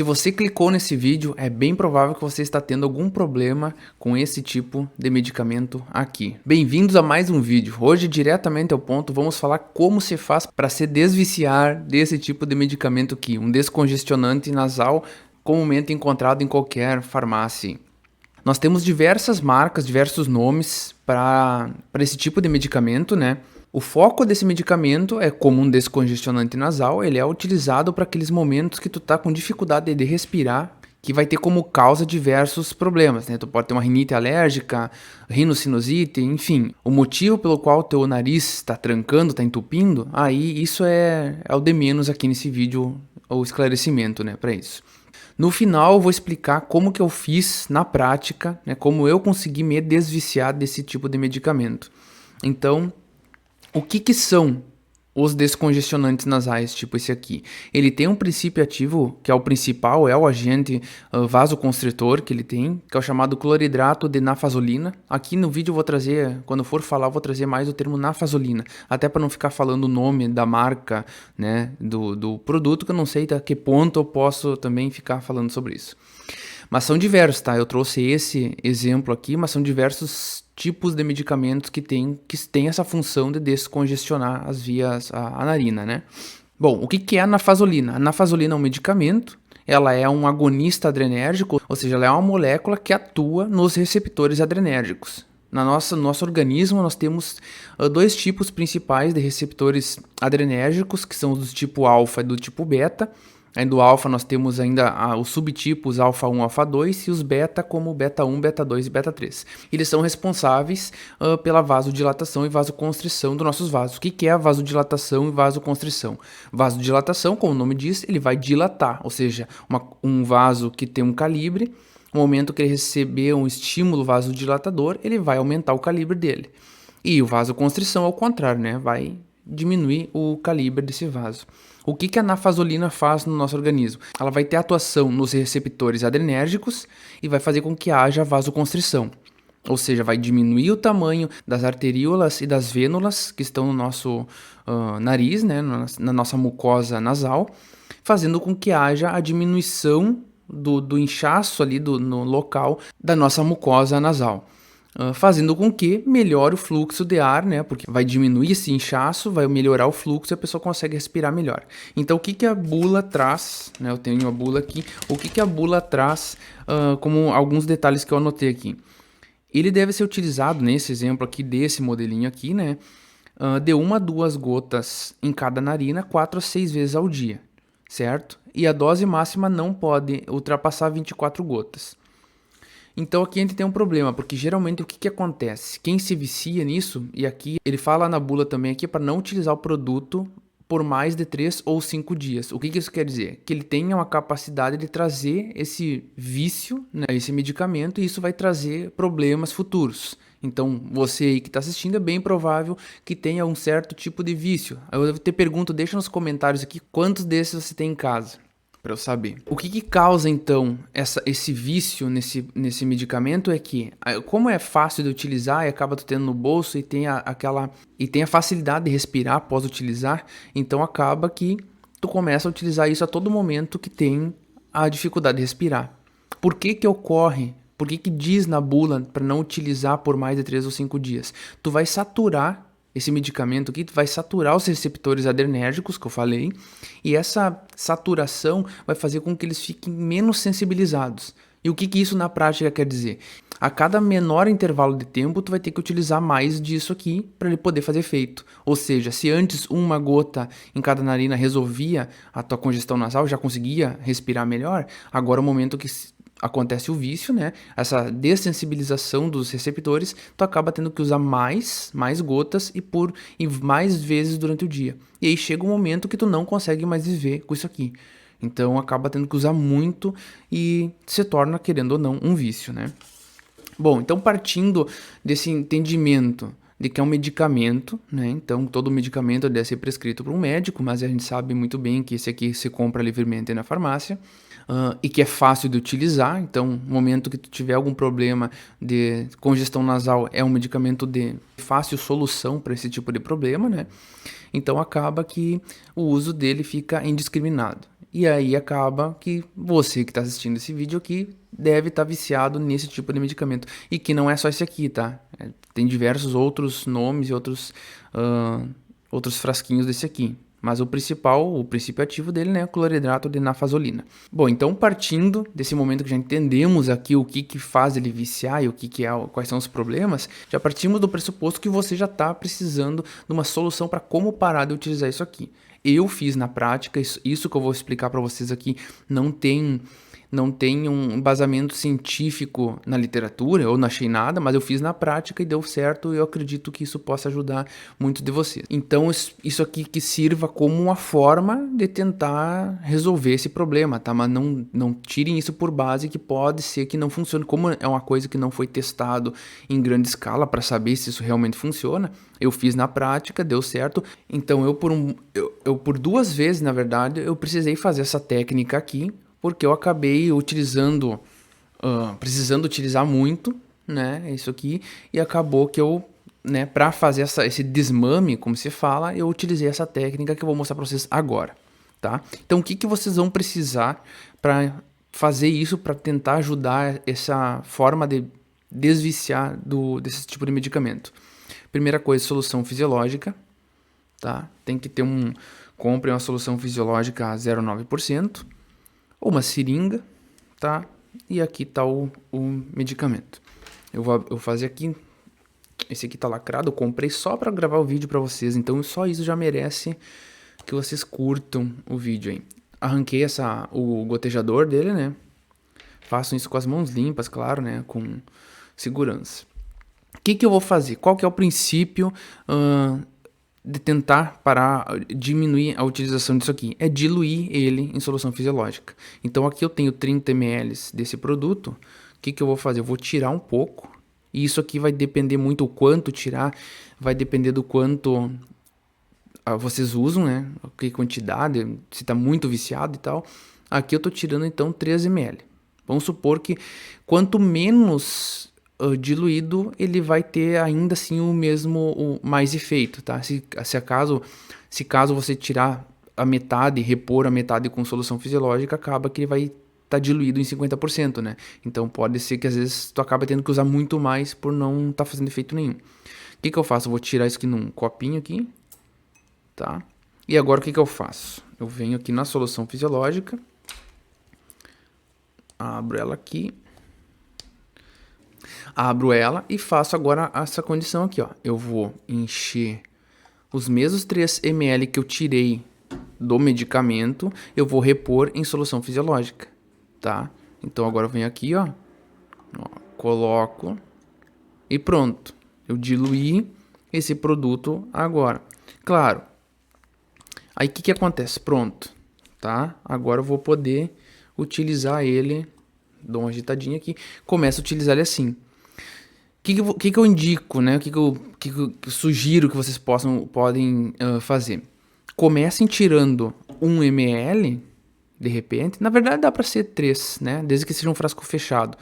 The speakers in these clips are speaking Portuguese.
Se você clicou nesse vídeo, é bem provável que você está tendo algum problema com esse tipo de medicamento aqui. Bem-vindos a mais um vídeo. Hoje, diretamente ao ponto, vamos falar como se faz para se desviciar desse tipo de medicamento aqui, um descongestionante nasal comumente encontrado em qualquer farmácia. Nós temos diversas marcas, diversos nomes para esse tipo de medicamento, né? O foco desse medicamento é como um descongestionante nasal, ele é utilizado para aqueles momentos que tu tá com dificuldade de respirar, que vai ter como causa diversos problemas, né? Tu pode ter uma rinite alérgica, rinocinusite, enfim. O motivo pelo qual o teu nariz está trancando, está entupindo, aí isso é o de menos aqui nesse vídeo, o esclarecimento, né, para isso. No final eu vou explicar como que eu fiz na prática, né, como eu consegui me desviciar desse tipo de medicamento. Então, o que são os descongestionantes nasais, tipo esse aqui? Ele tem um princípio ativo, que é o principal, é o agente vasoconstritor que ele tem, que é o chamado cloridrato de nafazolina. Aqui no vídeo eu vou trazer, quando eu for falar, eu vou trazer mais o termo nafazolina, até para não ficar falando o nome da marca, né, do produto, que eu não sei até que ponto eu posso também ficar falando sobre isso. Mas são diversos, tá? Eu trouxe esse exemplo aqui, mas são diversos tipos de medicamentos que têm essa função de descongestionar as vias, a narina, né? Bom, o que é a nafazolina? A nafazolina é um medicamento, ela é um agonista adrenérgico, ou seja, ela é uma molécula que atua nos receptores adrenérgicos. No nosso organismo, nós temos dois tipos principais de receptores adrenérgicos, que são os do tipo alfa e do tipo beta. Aí do alfa nós temos ainda os subtipos alfa 1, alfa 2 e os beta como beta 1, beta 2 e beta 3. Eles são responsáveis pela vasodilatação e vasoconstrição dos nossos vasos. O que é a vasodilatação e vasoconstrição? Vasodilatação, como o nome diz, ele vai dilatar, ou seja, um vaso que tem um calibre, no momento que ele receber um estímulo vasodilatador, ele vai aumentar o calibre dele. E o vasoconstrição, ao contrário, né? Vai diminuir o calibre desse vaso. O que a nafazolina faz no nosso organismo? Ela vai ter atuação nos receptores adrenérgicos e vai fazer com que haja vasoconstrição. Ou seja, vai diminuir o tamanho das arteríolas e das vênulas que estão no nosso nariz, né, na nossa mucosa nasal, fazendo com que haja a diminuição do inchaço ali no local da nossa mucosa nasal. Fazendo com que melhore o fluxo de ar, né? Porque vai diminuir esse inchaço, vai melhorar o fluxo e a pessoa consegue respirar melhor. Então, o que a bula traz, né? Eu tenho a bula aqui. O que a bula traz, como alguns detalhes que eu anotei aqui. Ele deve ser utilizado, nesse exemplo aqui, desse modelinho aqui, né? De 1 a 2 gotas em cada narina, 4 a 6 vezes ao dia, certo? E a dose máxima não pode ultrapassar 24 gotas. Então aqui a gente tem um problema, porque geralmente o que acontece? Quem se vicia nisso, e aqui ele fala na bula também aqui para não utilizar o produto por mais de 3 ou 5 dias. O que isso quer dizer? Que ele tenha uma capacidade de trazer esse vício, né, esse medicamento, e isso vai trazer problemas futuros. Então você aí que está assistindo é bem provável que tenha um certo tipo de vício. Eu te pergunto, deixa nos comentários aqui quantos desses você tem em casa, para eu saber. O que causa então esse vício nesse medicamento é que, como é fácil de utilizar e acaba tu tendo no bolso e tem a facilidade de respirar após utilizar, então acaba que tu começa a utilizar isso a todo momento que tem a dificuldade de respirar. Por que ocorre? Por que diz na bula para não utilizar por mais de 3 ou 5 dias? Tu vai saturar esse medicamento aqui, vai saturar os receptores adrenérgicos que eu falei, e essa saturação vai fazer com que eles fiquem menos sensibilizados. E o que isso na prática quer dizer? A cada menor intervalo de tempo, tu vai ter que utilizar mais disso aqui para ele poder fazer efeito. Ou seja, se antes uma gota em cada narina resolvia a tua congestão nasal, já conseguia respirar melhor, agora é o momento que acontece o vício, né? Essa dessensibilização dos receptores, tu acaba tendo que usar mais gotas e mais vezes durante o dia. E aí chega um momento que tu não consegue mais viver com isso aqui. Então acaba tendo que usar muito e se torna, querendo ou não, um vício, né? Bom, então partindo desse entendimento de que é um medicamento, né? Então todo medicamento deve ser prescrito por um médico, mas a gente sabe muito bem que esse aqui se compra livremente na farmácia. E que é fácil de utilizar, então no momento que tu tiver algum problema de congestão nasal, é um medicamento de fácil solução para esse tipo de problema, né? Então acaba que o uso dele fica indiscriminado. E aí acaba que você que está assistindo esse vídeo aqui deve estar viciado nesse tipo de medicamento. E que não é só esse aqui, tá? Tem diversos outros nomes e outros frasquinhos desse aqui. Mas o principal, o princípio ativo dele, né, é o cloridrato de nafazolina. Bom, então partindo desse momento que já entendemos aqui o que faz ele viciar e o que é, quais são os problemas, já partimos do pressuposto que você já está precisando de uma solução para como parar de utilizar isso aqui. Eu fiz na prática, isso que eu vou explicar para vocês aqui não tem um embasamento científico na literatura, eu não achei nada, mas eu fiz na prática e deu certo e eu acredito que isso possa ajudar muito de vocês. Então, isso aqui que sirva como uma forma de tentar resolver esse problema, tá? Mas não tirem isso por base que pode ser que não funcione. Como é uma coisa que não foi testado em grande escala para saber se isso realmente funciona, eu fiz na prática, deu certo. Então, eu por 2 vezes, na verdade, eu precisei fazer essa técnica aqui, porque eu acabei precisando utilizar muito, né, isso aqui, e acabou que eu, né, para fazer esse desmame, como se fala, eu utilizei essa técnica que eu vou mostrar para vocês agora, tá? Então, o que vocês vão precisar para fazer isso, para tentar ajudar essa forma de desviciar desse tipo de medicamento? Primeira coisa, solução fisiológica, tá? Tem que ter compre uma solução fisiológica a 0,9%, ou uma seringa, tá? E aqui tá o medicamento. Eu vou fazer aqui, esse aqui tá lacrado, eu comprei só para gravar o vídeo para vocês, então só isso já merece que vocês curtam o vídeo aí. Arranquei o gotejador dele, né? Façam isso com as mãos limpas, claro, né? Com segurança. O que eu vou fazer? Qual que é o princípio de tentar diminuir a utilização disso aqui? É diluir ele em solução fisiológica. Então aqui eu tenho 30 ml desse produto. O que eu vou fazer? Eu vou tirar um pouco. E isso aqui vai depender muito o quanto tirar. Vai depender do quanto vocês usam, né? Que quantidade, se está muito viciado e tal. Aqui eu estou tirando então 3 ml. Vamos supor que quanto menos diluído, ele vai ter ainda assim o mais efeito, tá? Se caso você tirar a metade, repor a metade com solução fisiológica, acaba que ele vai estar diluído em 50%, né? Então pode ser que às vezes tu acaba tendo que usar muito mais por não estar fazendo efeito nenhum. O que eu faço? Eu vou tirar isso aqui num copinho aqui, tá? E agora o que eu faço? Eu venho aqui na solução fisiológica, abro ela aqui, abro ela e faço agora essa condição aqui, ó. Eu vou encher os mesmos 3 ml que eu tirei do medicamento, eu vou repor em solução fisiológica, tá? Então agora eu venho aqui, ó, coloco e pronto. Eu diluí esse produto agora. Claro. Aí o que acontece? Pronto, tá? Agora eu vou poder utilizar ele, dou uma agitadinha aqui, começo a utilizar ele assim. O que eu indico, né? O que eu sugiro que vocês podem fazer? Comecem tirando 1 ml, de repente. Na verdade dá para ser 3, né? Desde que seja um frasco fechado.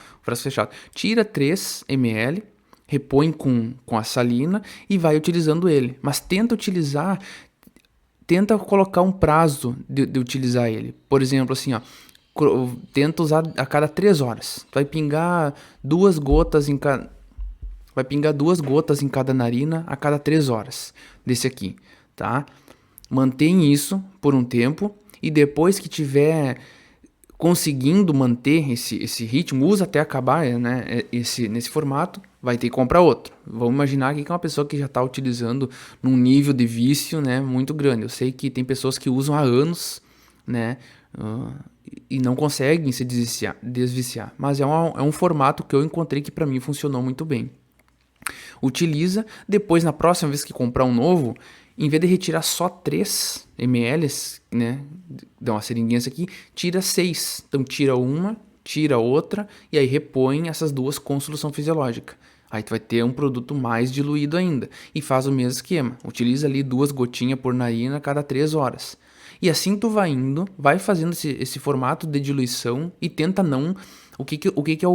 Tira 3 ml, repõe com a salina e vai utilizando ele. Mas tenta colocar um prazo de utilizar ele. Por exemplo, assim, ó. Tenta usar a cada 3 horas. Vai pingar 2 gotas em cada... Vai pingar 2 gotas em cada narina a cada 3 horas desse aqui, tá? Mantém isso por um tempo e depois que tiver conseguindo manter esse ritmo, usa até acabar, né? Nesse formato, vai ter que comprar outro. Vamos imaginar aqui que é uma pessoa que já está utilizando num nível de vício, né, muito grande. Eu sei que tem pessoas que usam há anos, né? E não conseguem se desviciar. Mas é um formato que eu encontrei que para mim funcionou muito bem. Utiliza, depois na próxima vez que comprar um novo, em vez de retirar só 3 ml, né, dá uma seringuinha aqui, tira 6. Então tira uma, tira outra e aí repõe essas duas com solução fisiológica. Aí tu vai ter um produto mais diluído ainda. E faz o mesmo esquema. Utiliza ali 2 gotinhas por narina a cada 3 horas. E assim tu vai indo, vai fazendo esse formato de diluição e tenta não... O que é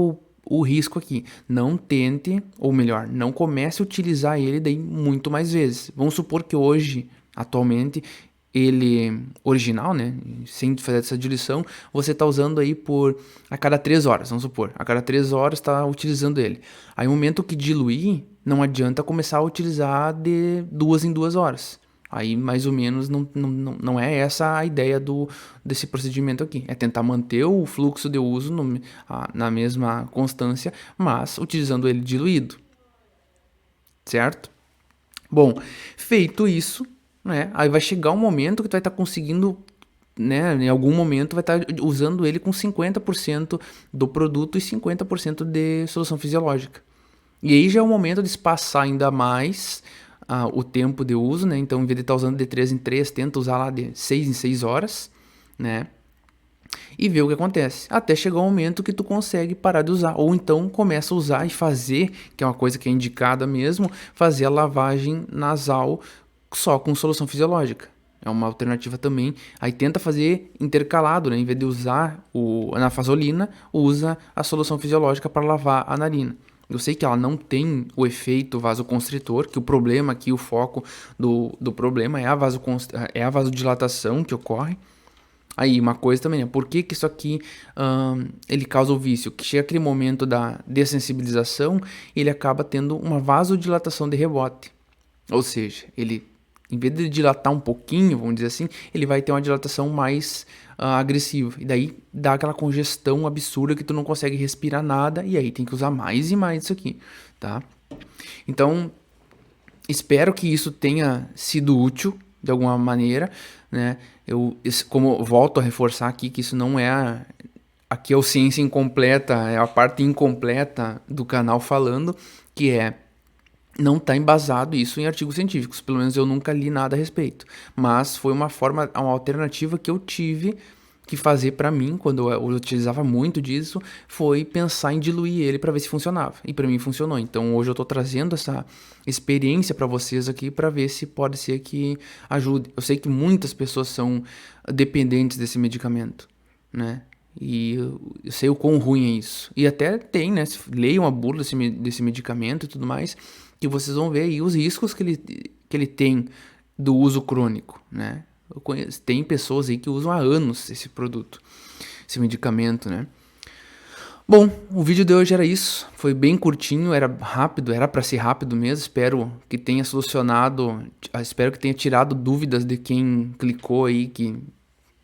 o risco aqui? Não tente, ou melhor, não comece a utilizar ele daí muito mais vezes. Vamos supor que hoje, atualmente, ele original, né, sem fazer essa diluição, você está usando aí por a cada 3 horas, vamos supor, a cada 3 horas está utilizando ele. Aí no momento que diluir, não adianta começar a utilizar de 2 em 2 horas. Aí mais ou menos não é essa a ideia desse procedimento aqui. É tentar manter o fluxo de uso na mesma constância, mas utilizando ele diluído, certo? Bom, feito isso, né, aí vai chegar um momento que tu vai estar conseguindo, né, em algum momento vai estar usando ele com 50% do produto e 50% de solução fisiológica. E aí já é o momento de espaçar ainda mais o tempo de uso, né? Então, em vez de estar usando de 3 em 3, tenta usar lá de 6 em 6 horas, né? E ver o que acontece. Até chegar o momento que tu consegue parar de usar. Ou então começa a usar e fazer, que é uma coisa que é indicada mesmo, fazer a lavagem nasal só com solução fisiológica. É uma alternativa também. Aí tenta fazer intercalado, né? Em vez de usar a nafasolina, usa a solução fisiológica para lavar a narina. Eu sei que ela não tem o efeito vasoconstritor, que o problema aqui, o foco do problema é a vasodilatação que ocorre. Aí, uma coisa também, né? Por que que isso aqui ele causa o vício? Que chega aquele momento da dessensibilização, ele acaba tendo uma vasodilatação de rebote. Ou seja, ele, em vez de dilatar um pouquinho, vamos dizer assim, ele vai ter uma dilatação mais agressiva. E daí dá aquela congestão absurda que tu não consegue respirar nada, e aí tem que usar mais e mais isso aqui, tá? Então, espero que isso tenha sido útil de alguma maneira, né? Como eu volto a reforçar aqui que isso não é aqui é o Ciência Incompleta, é a parte incompleta do canal falando, que é não está embasado isso em artigos científicos, pelo menos eu nunca li nada a respeito, mas foi uma alternativa que eu tive que fazer para mim, quando eu utilizava muito disso, foi pensar em diluir ele para ver se funcionava, e para mim funcionou. Então hoje eu estou trazendo essa experiência para vocês aqui para ver se pode ser que ajude. Eu sei que muitas pessoas são dependentes desse medicamento, né? E eu sei o quão ruim é isso. E até tem, né? Leiam a bula desse medicamento e tudo mais, que vocês vão ver aí os riscos que ele tem do uso crônico, né? Tem pessoas aí que usam há anos esse produto, esse medicamento, né? Bom, o vídeo de hoje era isso. Foi bem curtinho, era rápido, era para ser rápido mesmo. Espero que tenha espero que tenha tirado dúvidas de quem clicou aí, que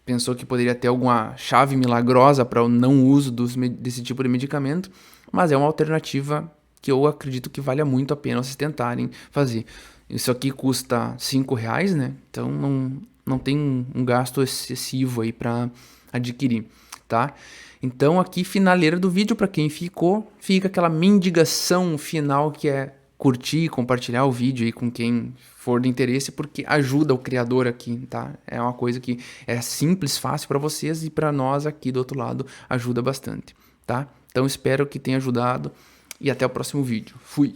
pensou que poderia ter alguma chave milagrosa para o não uso desse tipo de medicamento, mas é uma alternativa que eu acredito que vale muito a pena vocês tentarem fazer. Isso aqui custa R$5, né? Então não tem um gasto excessivo aí para adquirir, tá? Então aqui, finaleira do vídeo, para quem ficou, fica aquela mendigação final que é curtir e compartilhar o vídeo aí com quem for de interesse, porque ajuda o criador aqui, tá? É uma coisa que é simples, fácil para vocês e para nós aqui do outro lado ajuda bastante, tá? Então espero que tenha ajudado e até o próximo vídeo. Fui!